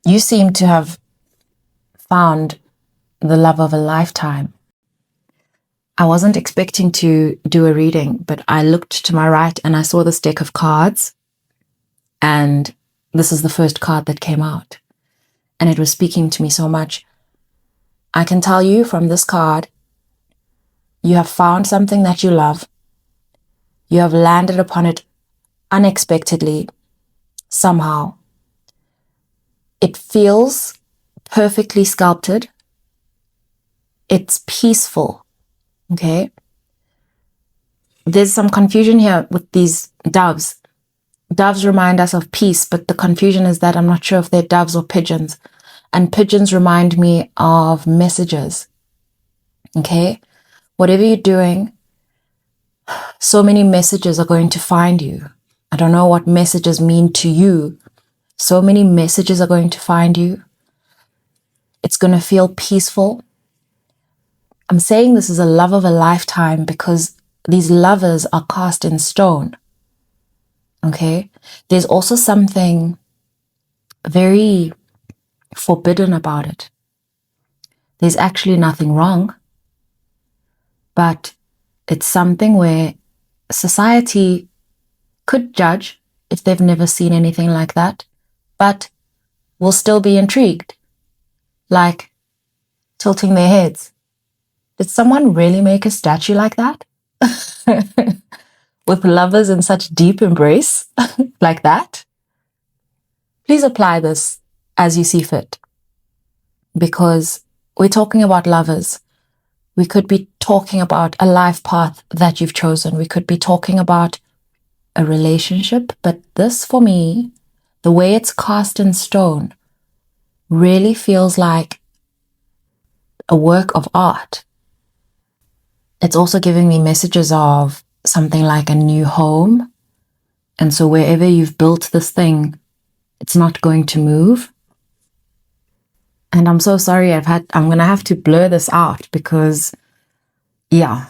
You seem to have found the love of a lifetime. I wasn't expecting to do a reading, but I looked to my right and I saw this deck of cards, and this is the first card that came out, and it was speaking to me so much. I can tell you from this card, you have found something that you love. You have landed upon it unexpectedly, somehow. It feels perfectly sculpted. It's peaceful, okay? There's some confusion here with these doves. Doves remind us of peace, but the confusion is that I'm not sure if they're doves or pigeons. And pigeons remind me of messages, okay? Whatever you're doing, so many messages are going to find you. I don't know what messages mean to you. So many messages are going to find you. It's going to feel peaceful. I'm saying this is a love of a lifetime because these lovers are cast in stone. Okay? There's also something very forbidden about it. There's actually nothing wrong, but it's something where society could judge if they've never seen anything like that, but will still be intrigued, like tilting their heads. Did someone really make a statue like that? With lovers in such deep embrace like that? Please apply this as you see fit, because we're talking about lovers. We could be talking about a life path that you've chosen. We could be talking about a relationship, but this, for me, the way it's cast in stone, really feels like a work of art. It's also giving me messages of something like a new home. And so wherever you've built this thing, it's not going to move. And I'm so sorry, I'm going to have to blur this out because, yeah.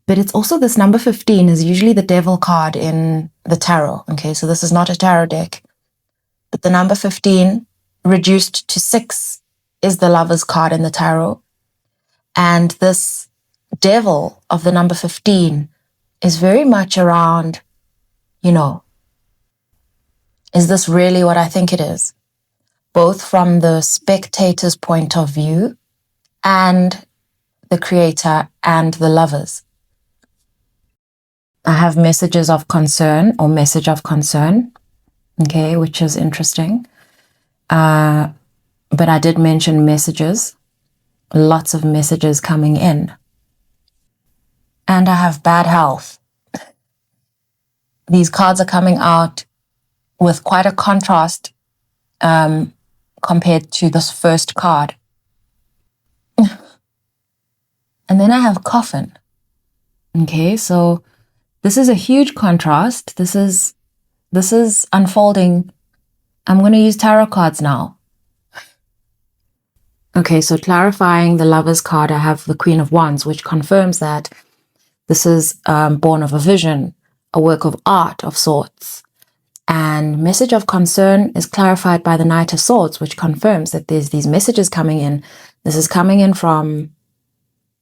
But it's also this number 15 is usually the devil card in the tarot. Okay, so this is not a tarot deck. But the number 15 reduced to 6 is the lover's card in the tarot. And this devil of the number 15 is very much around, is this really what I think it is? Both from the spectator's point of view and the creator and the lovers. I have messages of concern or message of concern, okay, which is interesting. But I did mention messages, lots of messages coming in. And I have bad health. These cards are coming out with quite a contrast compared to this first card. And then I have coffin. Okay, so this is a huge contrast. This is unfolding. I'm going to use tarot cards now. Okay, so clarifying the Lover's card, I have the Queen of Wands, which confirms that this is born of a vision, a work of art of sorts. And message of concern is clarified by the Knight of Swords, which confirms that there's these messages coming in. This is coming in from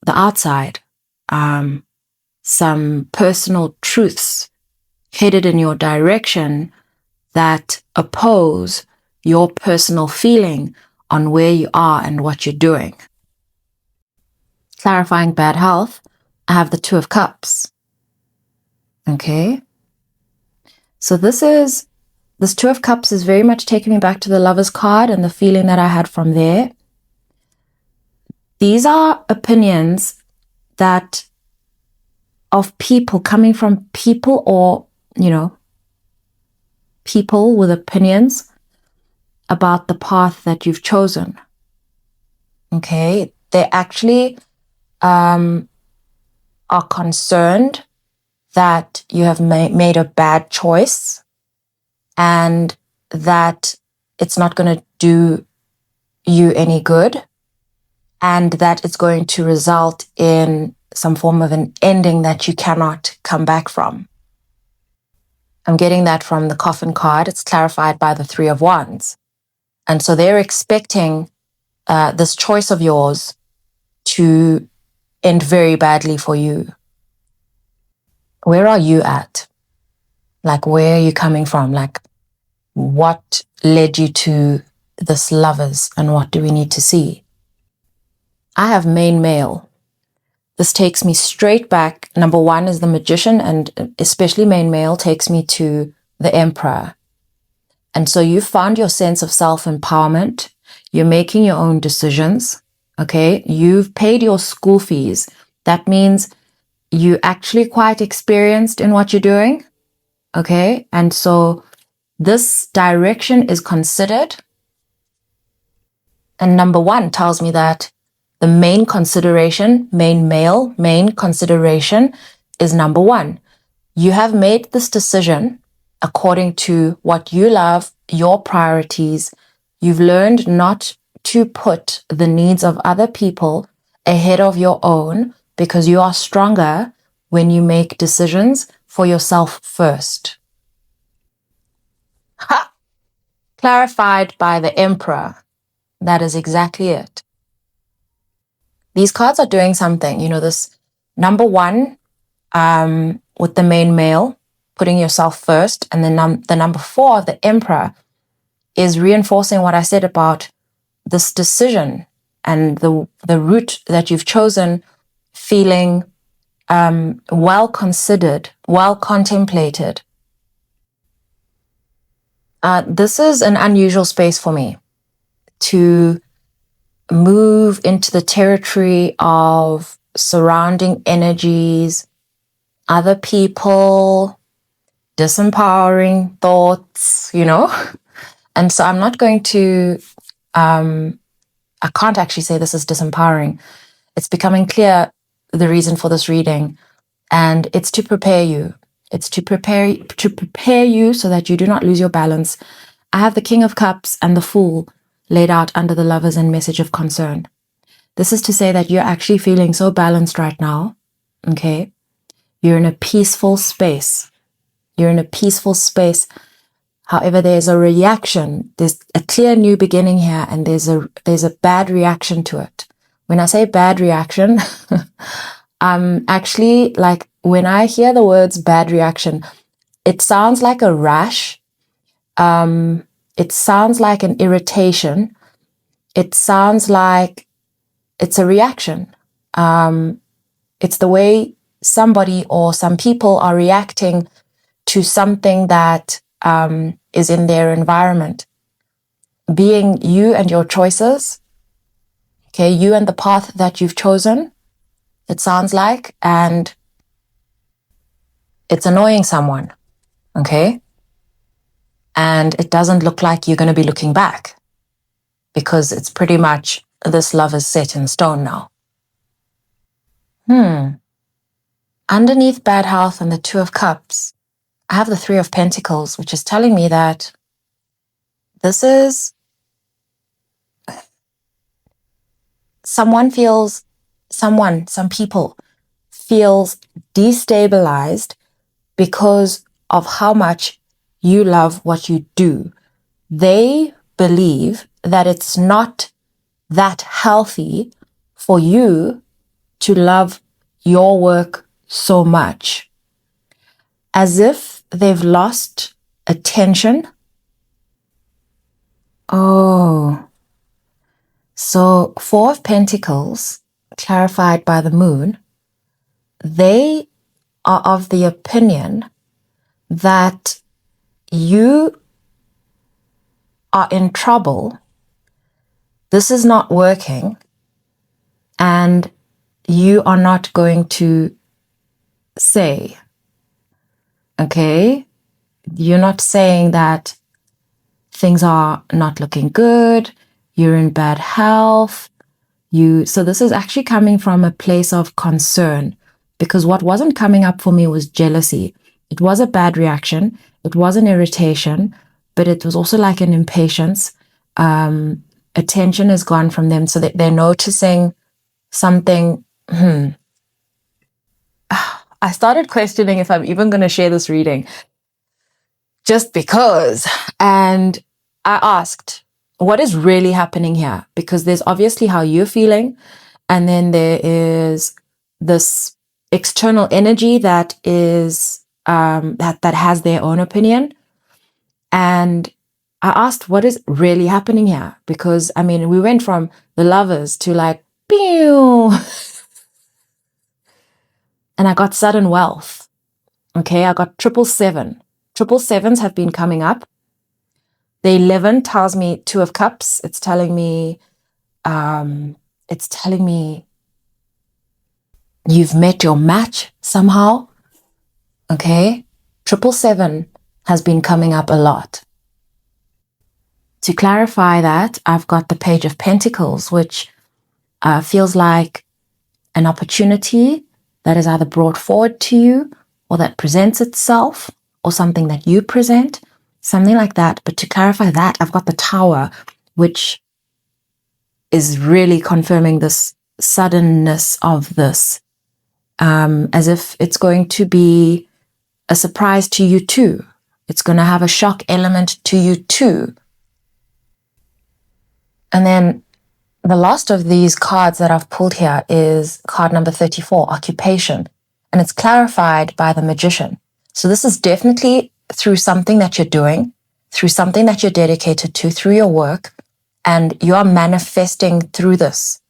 the outside. Some personal truths headed in your direction that oppose your personal feeling on where you are and what you're doing. Clarifying bad health, I have the Two of Cups. Okay. So this Two of Cups is very much taking me back to the Lover's card and the feeling that I had from there. These are opinions that of people coming from people or, people with opinions about the path that you've chosen. Okay. They actually are concerned that you have made a bad choice and that it's not going to do you any good and that it's going to result in some form of an ending that you cannot come back from. I'm getting that from the Coffin card. It's clarified by the Three of Wands. And so they're expecting this choice of yours to end very badly for you. Where are you at? Like, where are you coming from? Like, what led you to this lovers, and what do we need to see? I have main male. This takes me straight back. Number one is the magician, and especially main male takes me to the emperor. And so you found your sense of self-empowerment. You're making your own decisions. Okay. You've paid your school fees. That means you're actually quite experienced in what you're doing. Okay. And so this direction is considered. And number one tells me that the main consideration, main consideration is number one. You have made this decision according to what you love, your priorities. You've learned not to put the needs of other people ahead of your own, because you are stronger when you make decisions for yourself first. Ha! Clarified by the emperor. That is exactly it. These cards are doing something. You know, this number one, with the main male, putting yourself first, and then the number four, the emperor, is reinforcing what I said about this decision and the route that you've chosen, feeling well considered, well contemplated. This is an unusual space for me to move into the territory of surrounding energies, other people, disempowering thoughts, you know? And so I'm not going to, I can't actually say this is disempowering. It's becoming clear the reason for this reading, and it's to prepare you. It's to prepare you so that you do not lose your balance. I have the King of Cups and the Fool laid out under the Lovers and Message of Concern. This is to say that you're actually feeling so balanced right now. Okay. You're in a peaceful space. You're in a peaceful space. However, there's a reaction. There's a clear new beginning here, and there's a bad reaction to it. When I say bad reaction, actually, like, when I hear the words bad reaction, it sounds like a rash. It sounds like an irritation. It sounds like it's a reaction. It's the way somebody or some people are reacting to something that is in their environment. Being you and your choices, okay, you and the path that you've chosen, it sounds like, and it's annoying someone, okay? And it doesn't look like you're going to be looking back, because it's pretty much this love is set in stone now. Underneath bad health and the Two of Cups, I have the Three of Pentacles, which is telling me that this is some people feels destabilized because of how much you love what you do. They believe that it's not that healthy for you to love your work so much, as if they've lost attention. Oh, so Four of Pentacles, clarified by the Moon, they are of the opinion that you are in trouble. This is not working, and you are not going to say, okay? You're not saying that things are not looking good, you're in bad health. So this is actually coming from a place of concern, because what wasn't coming up for me was jealousy. It was a bad reaction. It was an irritation, but it was also like an impatience. Attention is gone from them, so that they're noticing something. I started questioning if I'm even going to share this reading, just because. And I asked, what is really happening here? Because there's obviously how you're feeling, and then there is this external energy that is that has their own opinion. And I asked, what is really happening here? Because I mean, we went from the Lovers to like, pew, and I got sudden wealth. Okay, I got 777. 777s have been coming up. The 11 tells me 2 of Cups. It's telling me you've met your match somehow. Okay, 777 has been coming up a lot. To clarify that, I've got the Page of Pentacles, which feels like an opportunity that is either brought forward to you or that presents itself, or something that you present, something like that. But to clarify that, I've got the Tower, which is really confirming this suddenness of this, as if it's going to be a surprise to you too. It's going to have a shock element to you too. And then the last of these cards that I've pulled here is card number 34, Occupation. And it's clarified by the Magician. So this is definitely through something that you're doing, through something that you're dedicated to, through your work, and you're manifesting through this.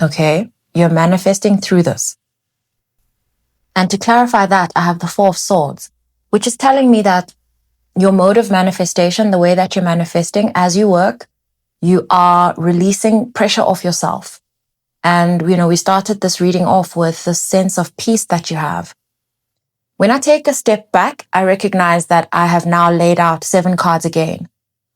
Okay? You're manifesting through this. And to clarify that, I have the 4 of Swords, which is telling me that your mode of manifestation, the way that you're manifesting as you work, you are releasing pressure off yourself. And, we started this reading off with the sense of peace that you have. When I take a step back, I recognize that I have now laid out 7 cards again.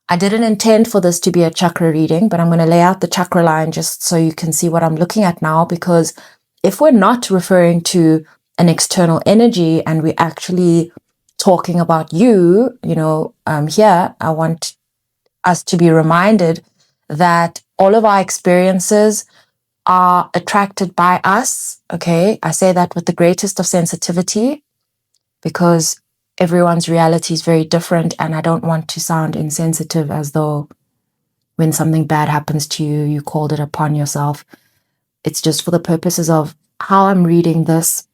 I didn't intend for this to be a chakra reading, but I'm going to lay out the chakra line just so you can see what I'm looking at now, because if we're not referring to an external energy and we're actually talking about you, here, I want us to be reminded that all of our experiences are attracted by us. Okay, I say that with the greatest of sensitivity because everyone's reality is very different, and I don't want to sound insensitive as though when something bad happens to you, you called it upon yourself. It's just for the purposes of how I'm reading this.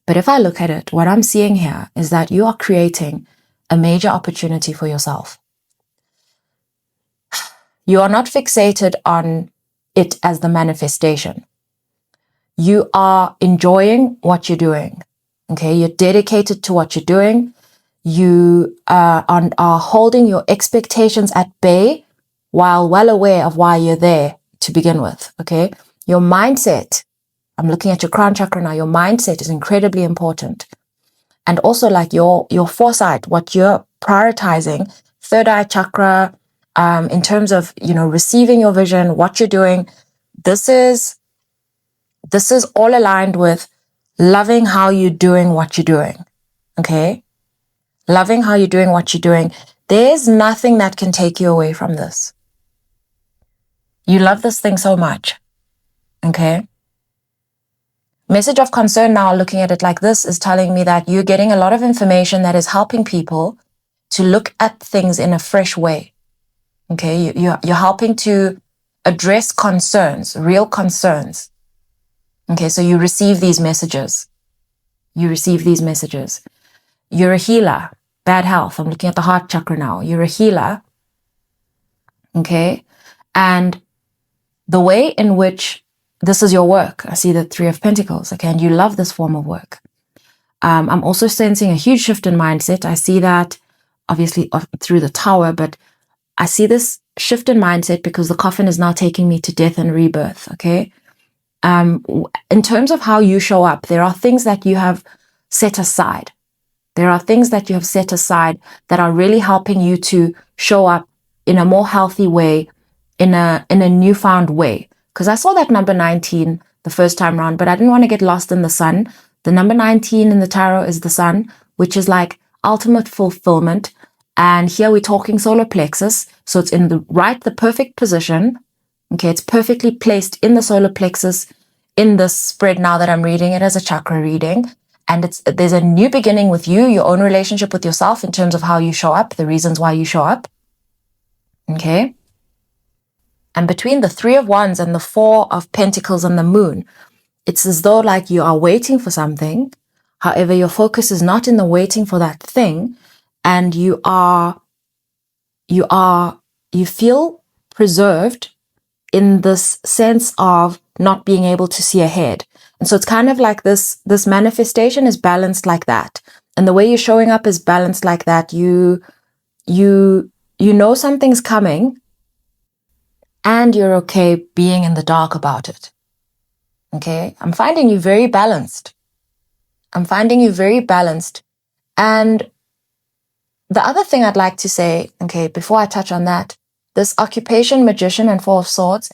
But if I look at it, what I'm seeing here is that you are creating a major opportunity for yourself. You are not fixated on it as the manifestation. You are enjoying what you're doing. Okay, you're dedicated to what you're doing. You are holding your expectations at bay while well aware of why you're there to begin with. Okay, your mindset, I'm looking at your crown chakra now, your mindset is incredibly important. And also like your foresight, what you're prioritizing, third eye chakra, in terms of, receiving your vision, what you're doing, this is all aligned with loving how you're doing what you're doing. Okay? Loving how you're doing what you're doing. There's nothing that can take you away from this. You love this thing so much. Okay? Message of concern now, looking at it like this, is telling me that you're getting a lot of information that is helping people to look at things in a fresh way. Okay, you're helping to address concerns, real concerns. Okay, so you receive these messages. You're a healer, bad health. I'm looking at the heart chakra now. You're a healer. Okay, and the way in which this is your work, I see the 3 of Pentacles. Okay, and you love this form of work. I'm also sensing a huge shift in mindset. I see that obviously through the Tower, but I see this shift in mindset because the coffin is now taking me to death and rebirth, okay? In terms of how you show up, there are things that you have set aside. There are things that you have set aside that are really helping you to show up in a more healthy way, in a newfound way. Because I saw that number 19 the first time around, but I didn't want to get lost in the sun. The number 19 in the tarot is the sun, which is like ultimate fulfillment. And here we're talking solar plexus. So it's in the perfect position. Okay, it's perfectly placed in the solar plexus in this spread now that I'm reading it as a chakra reading. And there's a new beginning with you, your own relationship with yourself in terms of how you show up, the reasons why you show up. Okay? And between the Three of Wands and the Four of Pentacles and the Moon, it's as though like you are waiting for something. However, your focus is not in the waiting for that thing. And you feel preserved in this sense of not being able to see ahead. And so it's kind of like this manifestation is balanced like that. And the way you're showing up is balanced like that. You know something's coming and you're okay being in the dark about it. Okay? I'm finding you very balanced. And the other thing I'd like to say, okay, before I touch on that, this occupation, magician, and Four of Swords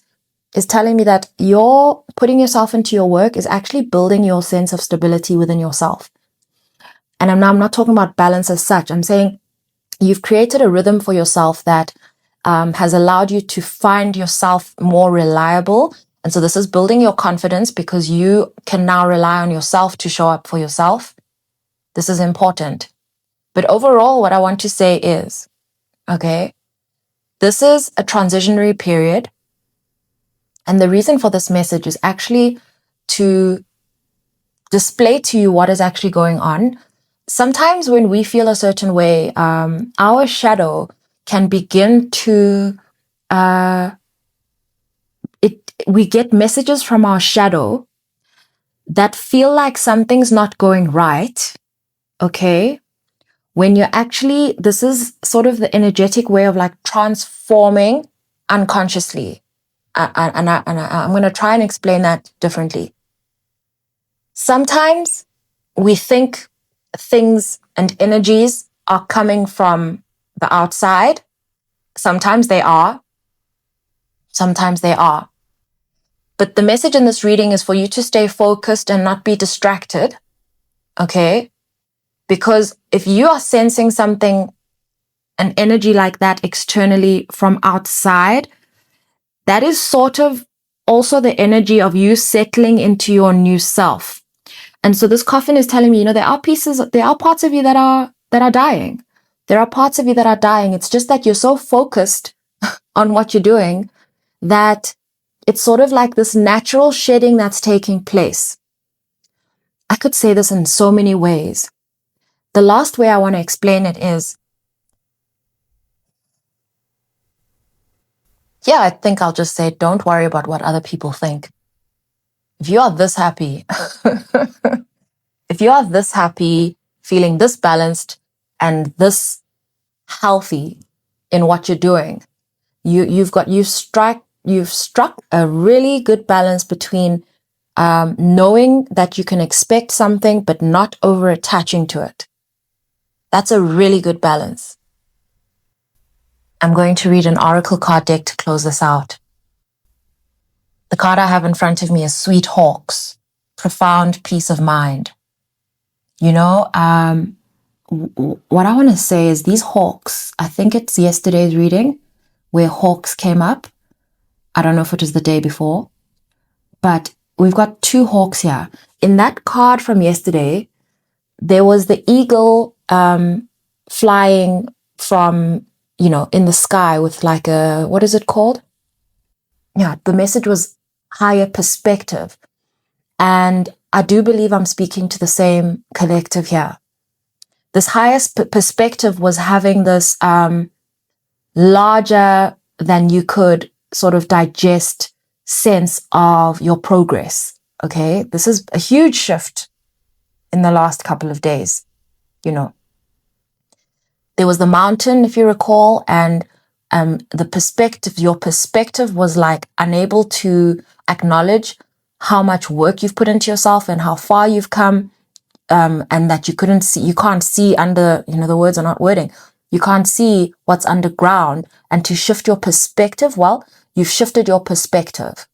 is telling me that you're putting yourself into your work is actually building your sense of stability within yourself. And I'm not talking about balance as such. I'm saying you've created a rhythm for yourself that has allowed you to find yourself more reliable. And so this is building your confidence because you can now rely on yourself to show up for yourself. This is important. But overall, what I want to say is, okay, this is a transitionary period. And the reason for this message is actually to display to you what is actually going on. Sometimes when we feel a certain way, our shadow can begin to, we get messages from our shadow that feel like something's not going right, okay? When you're actually, this is sort of the energetic way of like transforming unconsciously. And I'm going to try and explain that differently. Sometimes we think things and energies are coming from the outside. Sometimes they are. But the message in this reading is for you to stay focused and not be distracted. Okay? Because if you are sensing something, an energy like that externally from outside, that is sort of also the energy of you settling into your new self. And so this coffin is telling me, there are parts of you that are dying. There are parts of you that are dying. It's just that you're so focused on what you're doing that it's sort of like this natural shedding that's taking place. I could say this in so many ways. The last way I want to explain it is, I think I'll just say, don't worry about what other people think. If you are this happy, feeling this balanced and this healthy in what you're doing, you've struck a really good balance between knowing that you can expect something but not over attaching to it. That's a really good balance. I'm going to read an oracle card deck to close this out. The card I have in front of me is Sweet Hawks, Profound Peace of Mind. What I want to say is these hawks, I think it's yesterday's reading where hawks came up. I don't know if it was the day before, but we've got two hawks here. In that card from yesterday, there was the eagle flying from, in the sky with like what is it called? Yeah, the message was higher perspective. And I do believe I'm speaking to the same collective here. This highest perspective was having this larger than you could sort of digest sense of your progress. Okay, this is a huge shift in the last couple of days. There was the mountain, if you recall, and your perspective was like unable to acknowledge how much work you've put into yourself and how far you've come, and that you can't see under, the words are not wording. You can't see what's underground, and to shift your perspective, you've shifted your perspective.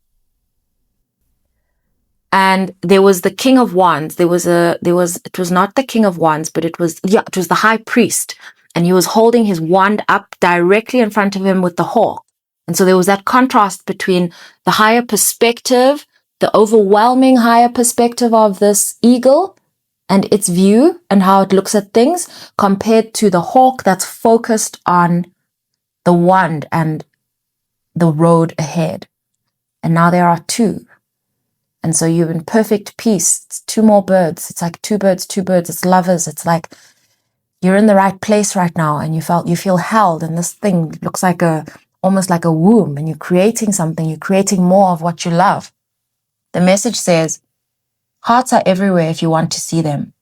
And there was the King of Wands. It was not the King of Wands, but it was the High Priest. And he was holding his wand up directly in front of him with the hawk. And so there was that contrast between the higher perspective, the overwhelming higher perspective of this eagle and its view and how it looks at things, compared to the hawk that's focused on the wand and the road ahead. And now there are two. And so you're in perfect peace. It's two more birds. It's like two birds. It's lovers. It's like you're in the right place right now, and you feel held, and this thing looks like almost like a womb, and you're creating something. You're creating more of what you love. The message says, hearts are everywhere if you want to see them.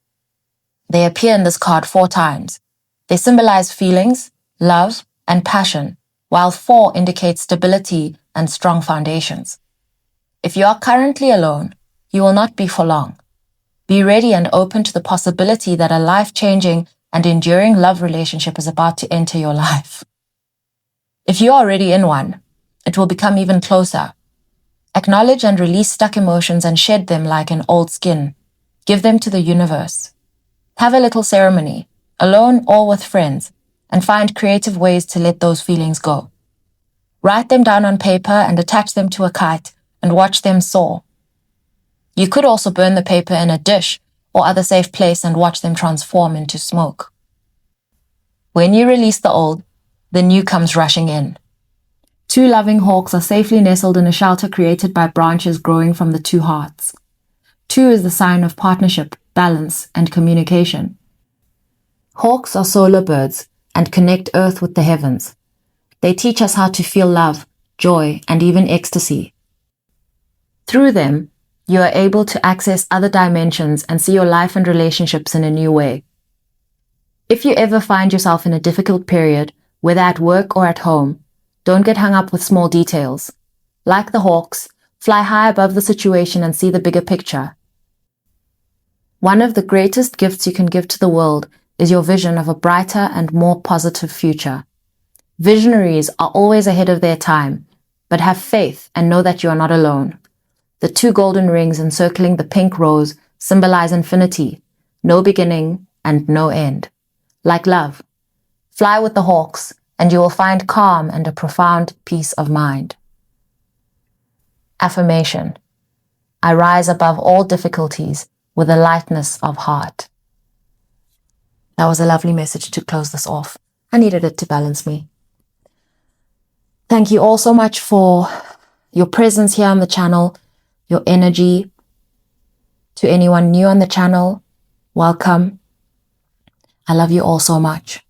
They appear in this card 4 times. They symbolize feelings, love, and passion, while 4 indicates stability and strong foundations. If you are currently alone, you will not be for long. Be ready and open to the possibility that a life-changing and enduring love relationship is about to enter your life. If you are already in one, it will become even closer. Acknowledge and release stuck emotions and shed them like an old skin. Give them to the universe. Have a little ceremony, alone or with friends, and find creative ways to let those feelings go. Write them down on paper and attach them to a kite and watch them soar. You could also burn the paper in a dish or other safe place and watch them transform into smoke. When you release the old, the new comes rushing in. 2 loving hawks are safely nestled in a shelter created by branches growing from the 2 hearts. 2 is the sign of partnership, balance, and communication. Hawks are solar birds and connect Earth with the heavens. They teach us how to feel love, joy, and even ecstasy. Through them, you are able to access other dimensions and see your life and relationships in a new way. If you ever find yourself in a difficult period, whether at work or at home, don't get hung up with small details. Like the hawks, fly high above the situation and see the bigger picture. One of the greatest gifts you can give to the world is your vision of a brighter and more positive future. Visionaries are always ahead of their time, but have faith and know that you are not alone. The 2 golden rings encircling the pink rose symbolize infinity, no beginning and no end. Like love, fly with the hawks and you will find calm and a profound peace of mind. Affirmation: I rise above all difficulties with a lightness of heart. That was a lovely message to close this off. I needed it to balance me. Thank you all so much for your presence here on the channel, your energy. To anyone new on the channel, welcome. I love you all so much.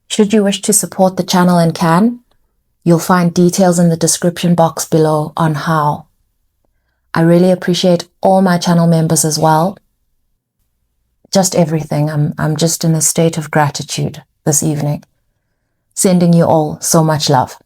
Should you wish to support the channel and can, you'll find details in the description box below on how. I really appreciate all my channel members as well. Just everything. I'm just in a state of gratitude this evening. Sending you all so much love.